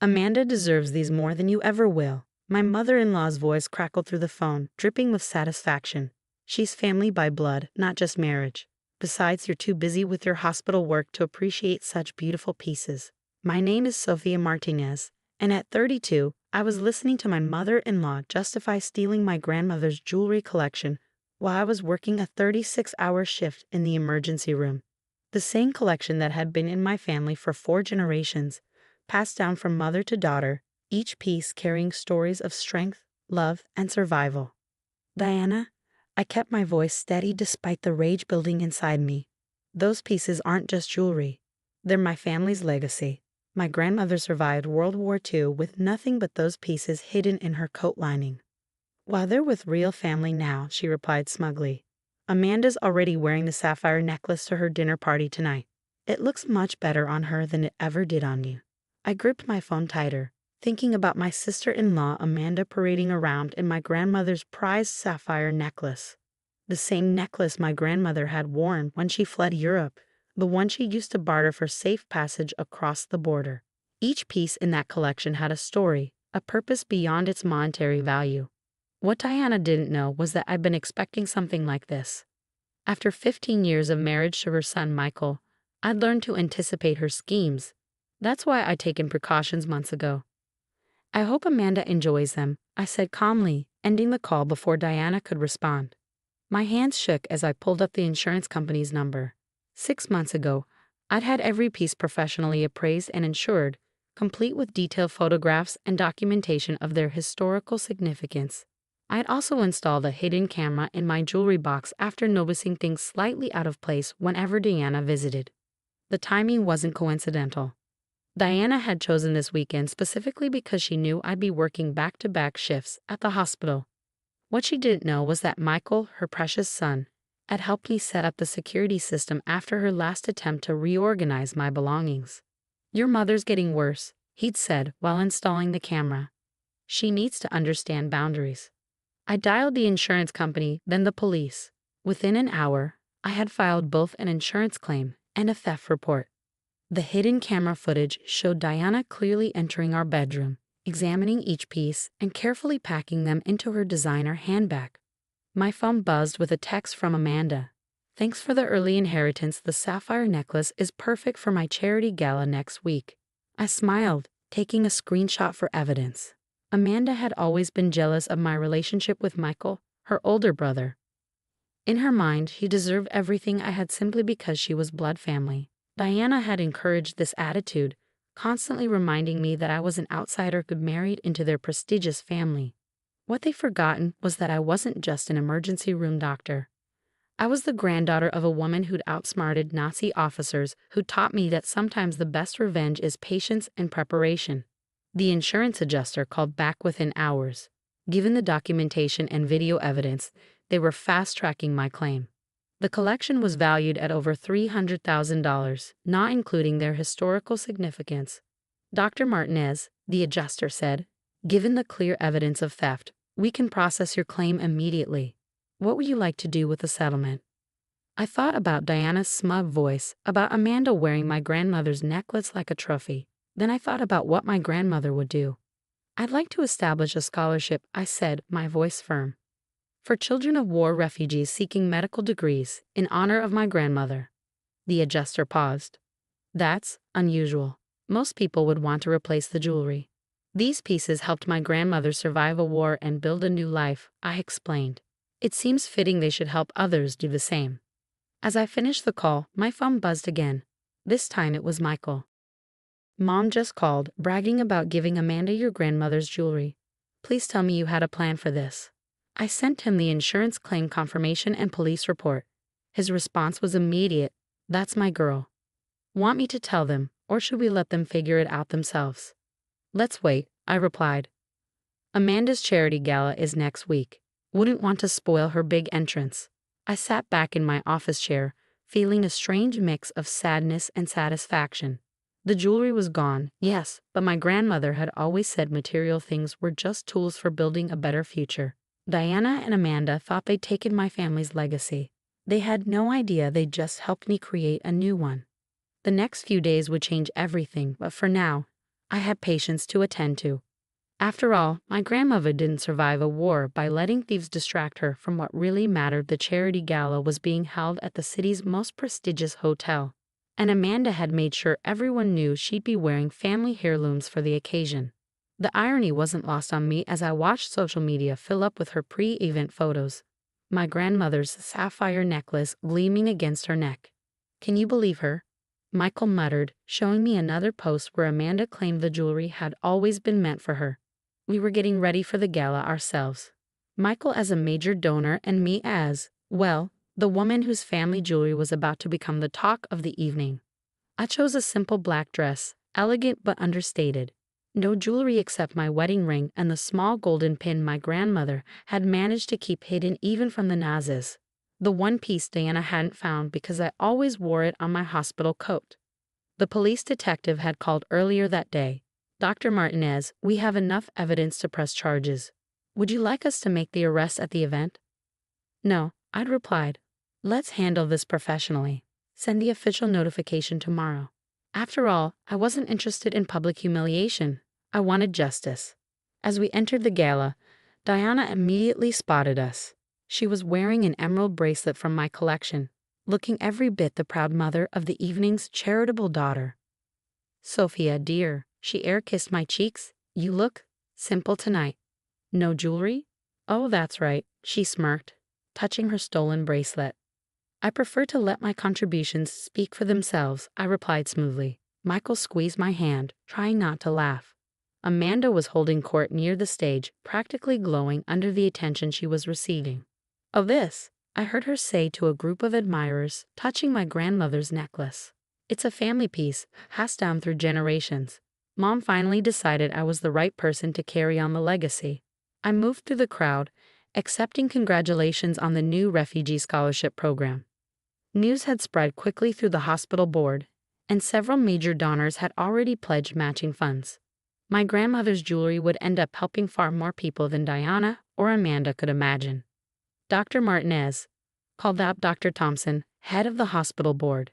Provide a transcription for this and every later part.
Amanda deserves these more than you ever will. My mother-in-law's voice crackled through the phone, dripping with satisfaction. She's family by blood, not just marriage. Besides, you're too busy with your hospital work to appreciate such beautiful pieces. My name is Sofia Martinez, and at 32, I was listening to my mother-in-law justify stealing my grandmother's jewelry collection while I was working a 36-hour shift in the emergency room. The same collection that had been in my family for 4 generations, passed down from mother to daughter, each piece carrying stories of strength, love, and survival. Diana, I kept my voice steady despite the rage building inside me. Those pieces aren't just jewelry. They're my family's legacy. My grandmother survived World War II with nothing but those pieces hidden in her coat lining. Well, they're with real family now, she replied smugly. Amanda's already wearing the sapphire necklace to her dinner party tonight. It looks much better on her than it ever did on you. I gripped my phone tighter, thinking about my sister-in-law Amanda parading around in my grandmother's prized sapphire necklace. The same necklace my grandmother had worn when she fled Europe, the one she used to barter for safe passage across the border. Each piece in that collection had a story, a purpose beyond its monetary value. What Diana didn't know was that I'd been expecting something like this. After 15 years of marriage to her son Michael, I'd learned to anticipate her schemes. That's why I'd taken precautions months ago. I hope Amanda enjoys them, I said calmly, ending the call before Diana could respond. My hands shook as I pulled up the insurance company's number. 6 months ago, I'd had every piece professionally appraised and insured, complete with detailed photographs and documentation of their historical significance. I'd also installed a hidden camera in my jewelry box after noticing things slightly out of place whenever Diana visited. The timing wasn't coincidental. Diana had chosen this weekend specifically because she knew I'd be working back-to-back shifts at the hospital. What she didn't know was that Michael, her precious son, had helped me set up the security system after her last attempt to reorganize my belongings. "Your mother's getting worse," he'd said while installing the camera. "She needs to understand boundaries." I dialed the insurance company, then the police. Within an hour, I had filed both an insurance claim and a theft report. The hidden camera footage showed Diana clearly entering our bedroom, examining each piece and carefully packing them into her designer handbag. My phone buzzed with a text from Amanda. "Thanks for the early inheritance. The sapphire necklace is perfect for my charity gala next week." I smiled, taking a screenshot for evidence. Amanda had always been jealous of my relationship with Michael, her older brother. In her mind, he deserved everything I had simply because she was blood family. Diana had encouraged this attitude, constantly reminding me that I was an outsider who'd married into their prestigious family. What they'd forgotten was that I wasn't just an emergency room doctor. I was the granddaughter of a woman who'd outsmarted Nazi officers who taught me that sometimes the best revenge is patience and preparation. The insurance adjuster called back within hours. Given the documentation and video evidence, they were fast-tracking my claim. The collection was valued at over $300,000, not including their historical significance. "Dr. Martinez," the adjuster said, "given the clear evidence of theft, we can process your claim immediately. What would you like to do with the settlement?" I thought about Diana's smug voice, about Amanda wearing my grandmother's necklace like a trophy. Then I thought about what my grandmother would do. "I'd like to establish a scholarship," I said, my voice firm, "for children of war refugees seeking medical degrees in honor of my grandmother." The adjuster paused. "That's unusual. Most people would want to replace the jewelry." "These pieces helped my grandmother survive a war and build a new life," I explained. "It seems fitting they should help others do the same." As I finished the call, my phone buzzed again. This time it was Michael. "Mom just called, bragging about giving Amanda your grandmother's jewelry. Please tell me you had a plan for this." I sent him the insurance claim confirmation and police report. His response was immediate. "That's my girl." "Want me to tell them, or should we let them figure it out themselves?" "Let's wait," I replied. "Amanda's charity gala is next week. Wouldn't want to spoil her big entrance." I sat back in my office chair, feeling a strange mix of sadness and satisfaction. The jewelry was gone, yes, but my grandmother had always said material things were just tools for building a better future. Diana and Amanda thought they'd taken my family's legacy. They had no idea they'd just helped me create a new one. The next few days would change everything, but for now, I had patients to attend to. After all, my grandmother didn't survive a war by letting thieves distract her from what really mattered. The charity gala was being held at the city's most prestigious hotel, and Amanda had made sure everyone knew she'd be wearing family heirlooms for the occasion. The irony wasn't lost on me as I watched social media fill up with her pre-event photos. My grandmother's sapphire necklace gleaming against her neck. "Can you believe her?" Michael muttered, showing me another post where Amanda claimed the jewelry had always been meant for her. We were getting ready for the gala ourselves. Michael as a major donor and me as, well, the woman whose family jewelry was about to become the talk of the evening. I chose a simple black dress, elegant but understated. No jewelry except my wedding ring and the small golden pin my grandmother had managed to keep hidden even from the Nazis. The one piece Diana hadn't found because I always wore it on my hospital coat. The police detective had called earlier that day. "Dr. Martinez, we have enough evidence to press charges. Would you like us to make the arrest at the event?" "No," I'd replied. "Let's handle this professionally. Send the official notification tomorrow." After all, I wasn't interested in public humiliation. I wanted justice. As we entered the gala, Diana immediately spotted us. She was wearing an emerald bracelet from my collection, looking every bit the proud mother of the evening's charitable daughter. "Sophia, dear," she air-kissed my cheeks, "you look simple tonight. No jewelry?" "Oh, that's right," she smirked, touching her stolen bracelet. "I prefer to let my contributions speak for themselves," I replied smoothly. Michael squeezed my hand, trying not to laugh. Amanda was holding court near the stage, practically glowing under the attention she was receiving. "Oh, this," I heard her say to a group of admirers, touching my grandmother's necklace. "It's a family piece, passed down through generations. Mom finally decided I was the right person to carry on the legacy." I moved through the crowd, accepting congratulations on the new refugee scholarship program. News had spread quickly through the hospital board, and several major donors had already pledged matching funds. My grandmother's jewelry would end up helping far more people than Diana or Amanda could imagine. "Dr. Martinez," called out Dr. Thompson, head of the hospital board.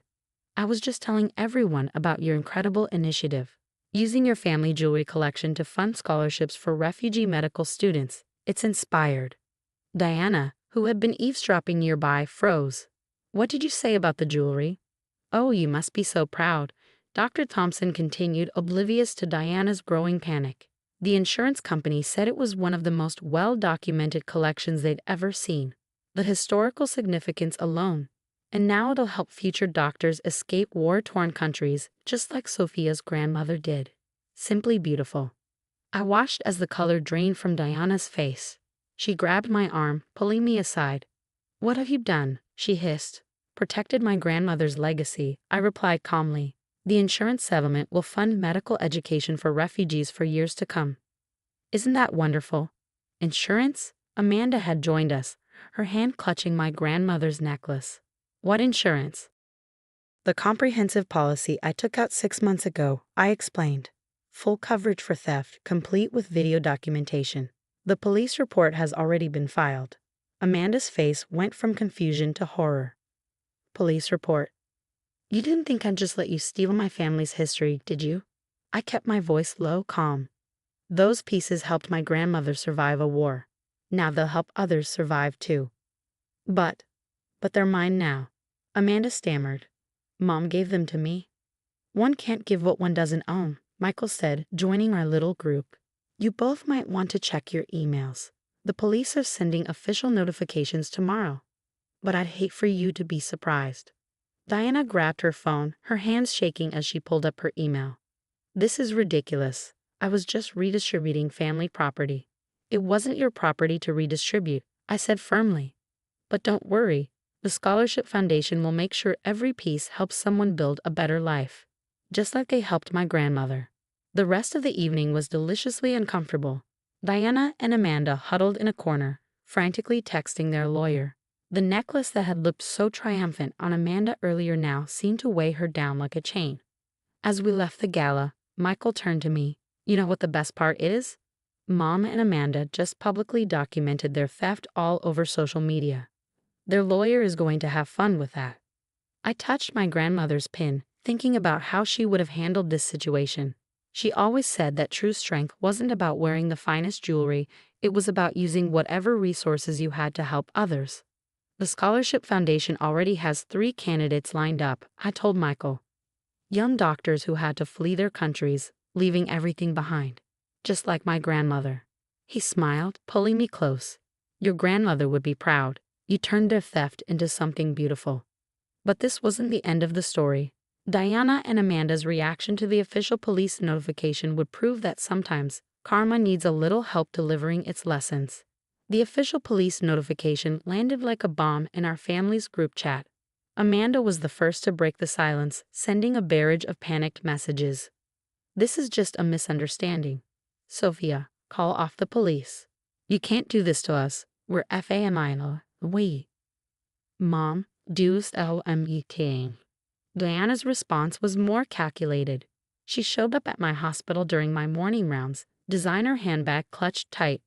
"I was just telling everyone about your incredible initiative, using your family jewelry collection to fund scholarships for refugee medical students. It's inspired." Diana, who had been eavesdropping nearby, froze. "What did you say about the jewelry?" "Oh, you must be so proud," Dr. Thompson continued, oblivious to Diana's growing panic. "The insurance company said it was one of the most well-documented collections they'd ever seen. The historical significance alone. And now it'll help future doctors escape war-torn countries, just like Sophia's grandmother did. Simply beautiful." I watched as the color drained from Diana's face. She grabbed my arm, pulling me aside. "What have you done?" she hissed. "Protected my grandmother's legacy," I replied calmly. "The insurance settlement will fund medical education for refugees for years to come." "Isn't that wonderful?" "Insurance?" Amanda had joined us, her hand clutching my grandmother's necklace. "What insurance?" "The comprehensive policy I took out 6 months ago," I explained. "Full coverage for theft, complete with video documentation. The police report has already been filed." Amanda's face went from confusion to horror. "Police report? You didn't think I'd just let you steal my family's history, did you?" I kept my voice low, calm. "Those pieces helped my grandmother survive a war. Now they'll help others survive too." But they're mine now," Amanda stammered. "Mom gave them to me." "One can't give what one doesn't own," Michael said, joining our little group. "You both might want to check your emails. The police are sending official notifications tomorrow. But I'd hate for you to be surprised." Diana grabbed her phone, her hands shaking as she pulled up her email. "This is ridiculous. I was just redistributing family property." "It wasn't your property to redistribute," I said firmly. "But don't worry. The Scholarship Foundation will make sure every piece helps someone build a better life, just like they helped my grandmother." The rest of the evening was deliciously uncomfortable. Diana and Amanda huddled in a corner, frantically texting their lawyer. The necklace that had looked so triumphant on Amanda earlier now seemed to weigh her down like a chain. As we left the gala, Michael turned to me. "You know what the best part is? Mom and Amanda just publicly documented their theft all over social media. Their lawyer is going to have fun with that." I touched my grandmother's pin, thinking about how she would have handled this situation. She always said that true strength wasn't about wearing the finest jewelry, it was about using whatever resources you had to help others. The Scholarship Foundation already has 3 candidates lined up, I told Michael. Young doctors who had to flee their countries, leaving everything behind. Just like my grandmother. He smiled, pulling me close. Your grandmother would be proud. You turned their theft into something beautiful. But this wasn't the end of the story. Diana and Amanda's reaction to the official police notification would prove that sometimes karma needs a little help delivering its lessons. The official police notification landed like a bomb in our family's group chat. Amanda was the first to break the silence, sending a barrage of panicked messages. This is just a misunderstanding. Sophia, call off the police. You can't do this to us. We're FAMIL. We. Mom, do's LMET. Diana's response was more calculated. She showed up at my hospital during my morning rounds, designer handbag clutched tight,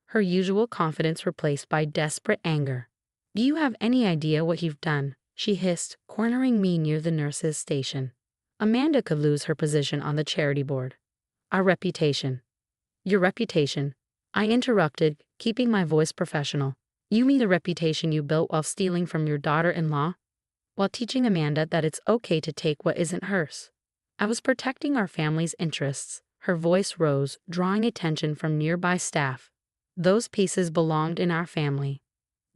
her usual confidence replaced by desperate anger. Do you have any idea what you've done? She hissed, cornering me near the nurse's station. Amanda could lose her position on the charity board. Our reputation. Your reputation. I interrupted, keeping my voice professional. You mean the reputation you built while stealing from your daughter-in-law? While teaching Amanda that it's okay to take what isn't hers. I was protecting our family's interests. Her voice rose, drawing attention from nearby staff. Those pieces belonged in our family.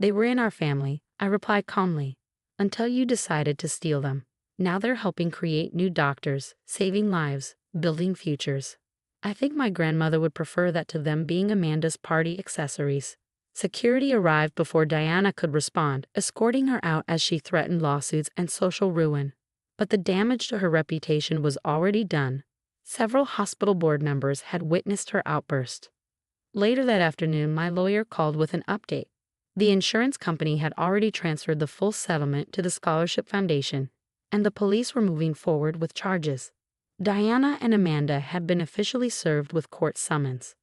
They were in our family, I replied calmly, until you decided to steal them. Now they're helping create new doctors, saving lives, building futures. I think my grandmother would prefer that to them being Amanda's party accessories. Security arrived before Diana could respond, escorting her out as she threatened lawsuits and social ruin. But the damage to her reputation was already done. Several hospital board members had witnessed her outburst. Later that afternoon, my lawyer called with an update. The insurance company had already transferred the full settlement to the Scholarship Foundation, and the police were moving forward with charges. Diana and Amanda had been officially served with court summons.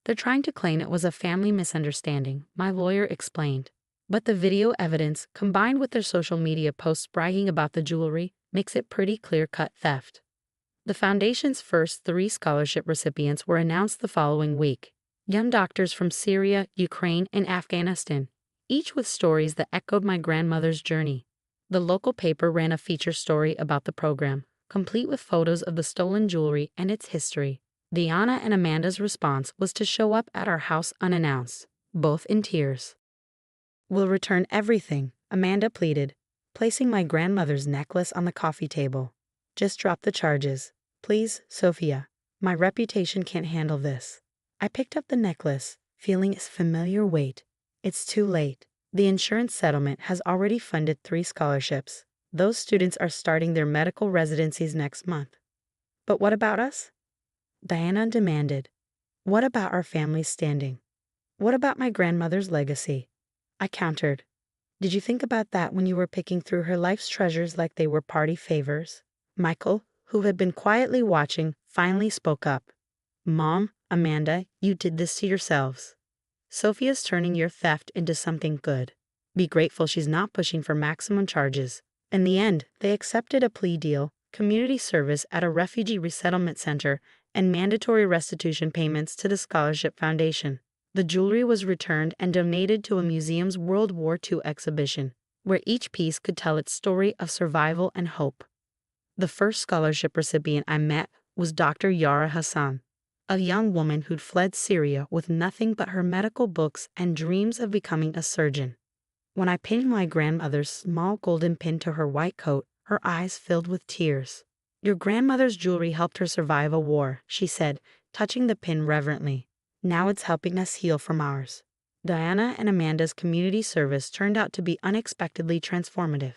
They're trying to claim it was a family misunderstanding, my lawyer explained. But the video evidence, combined with their social media posts bragging about the jewelry, makes it pretty clear-cut theft. The foundation's first 3 scholarship recipients were announced the following week. Young doctors from Syria, Ukraine, and Afghanistan, each with stories that echoed my grandmother's journey. The local paper ran a feature story about the program, complete with photos of the stolen jewelry and its history. Diana and Amanda's response was to show up at our house unannounced, both in tears. We'll return everything, Amanda pleaded, placing my grandmother's necklace on the coffee table. Just drop the charges. Please, Sophia. My reputation can't handle this. I picked up the necklace, feeling its familiar weight. It's too late. The insurance settlement has already funded 3 scholarships. Those students are starting their medical residencies next month. But what about us? Diana demanded. What about our family's standing? What about my grandmother's legacy? I countered. Did you think about that when you were picking through her life's treasures like they were party favors? Michael, who had been quietly watching, finally spoke up. Mom, Amanda, you did this to yourselves. Sophia's turning your theft into something good. Be grateful she's not pushing for maximum charges. In the end, they accepted a plea deal, community service at a refugee resettlement center, and mandatory restitution payments to the Scholarship Foundation. The jewelry was returned and donated to a museum's World War II exhibition, where each piece could tell its story of survival and hope. The first scholarship recipient I met was Dr. Yara Hassan, a young woman who'd fled Syria with nothing but her medical books and dreams of becoming a surgeon. When I pinned my grandmother's small golden pin to her white coat, her eyes filled with tears. Your grandmother's jewelry helped her survive a war, she said, touching the pin reverently. Now it's helping us heal from ours. Diana and Amanda's community service turned out to be unexpectedly transformative.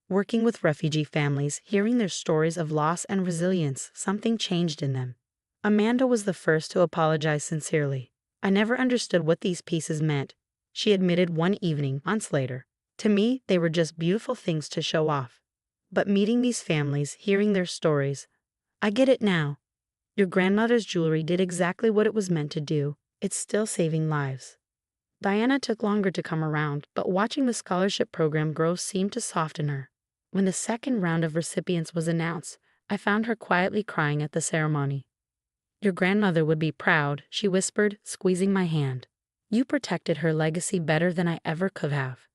Working with refugee families, hearing their stories of loss and resilience, something changed in them. Amanda was the first to apologize sincerely. I never understood what these pieces meant, she admitted one evening, months later. To me, they were just beautiful things to show off. But meeting these families, hearing their stories, I get it now. Your grandmother's jewelry did exactly what it was meant to do. It's still saving lives. Diana took longer to come around, but watching the scholarship program grow seemed to soften her. When the second round of recipients was announced, I found her quietly crying at the ceremony. Your grandmother would be proud, she whispered, squeezing my hand. You protected her legacy better than I ever could have.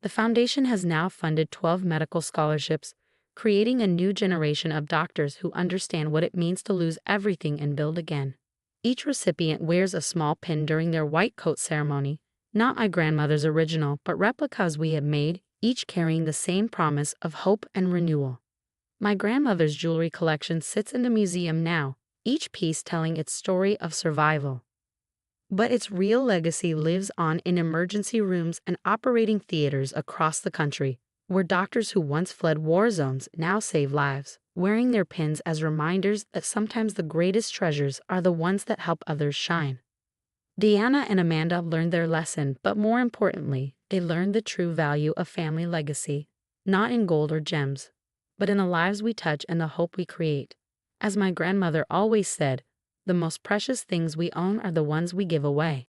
The foundation has now funded 12 medical scholarships, creating a new generation of doctors who understand what it means to lose everything and build again. Each recipient wears a small pin during their white coat ceremony, not my grandmother's original, but replicas we have made, each carrying the same promise of hope and renewal. My grandmother's jewelry collection sits in the museum now, each piece telling its story of survival. But its real legacy lives on in emergency rooms and operating theaters across the country, where doctors who once fled war zones now save lives, wearing their pins as reminders that sometimes the greatest treasures are the ones that help others shine. Deanna and Amanda learned their lesson, but more importantly, they learned the true value of family legacy, not in gold or gems, but in the lives we touch and the hope we create. As my grandmother always said, the most precious things we own are the ones we give away.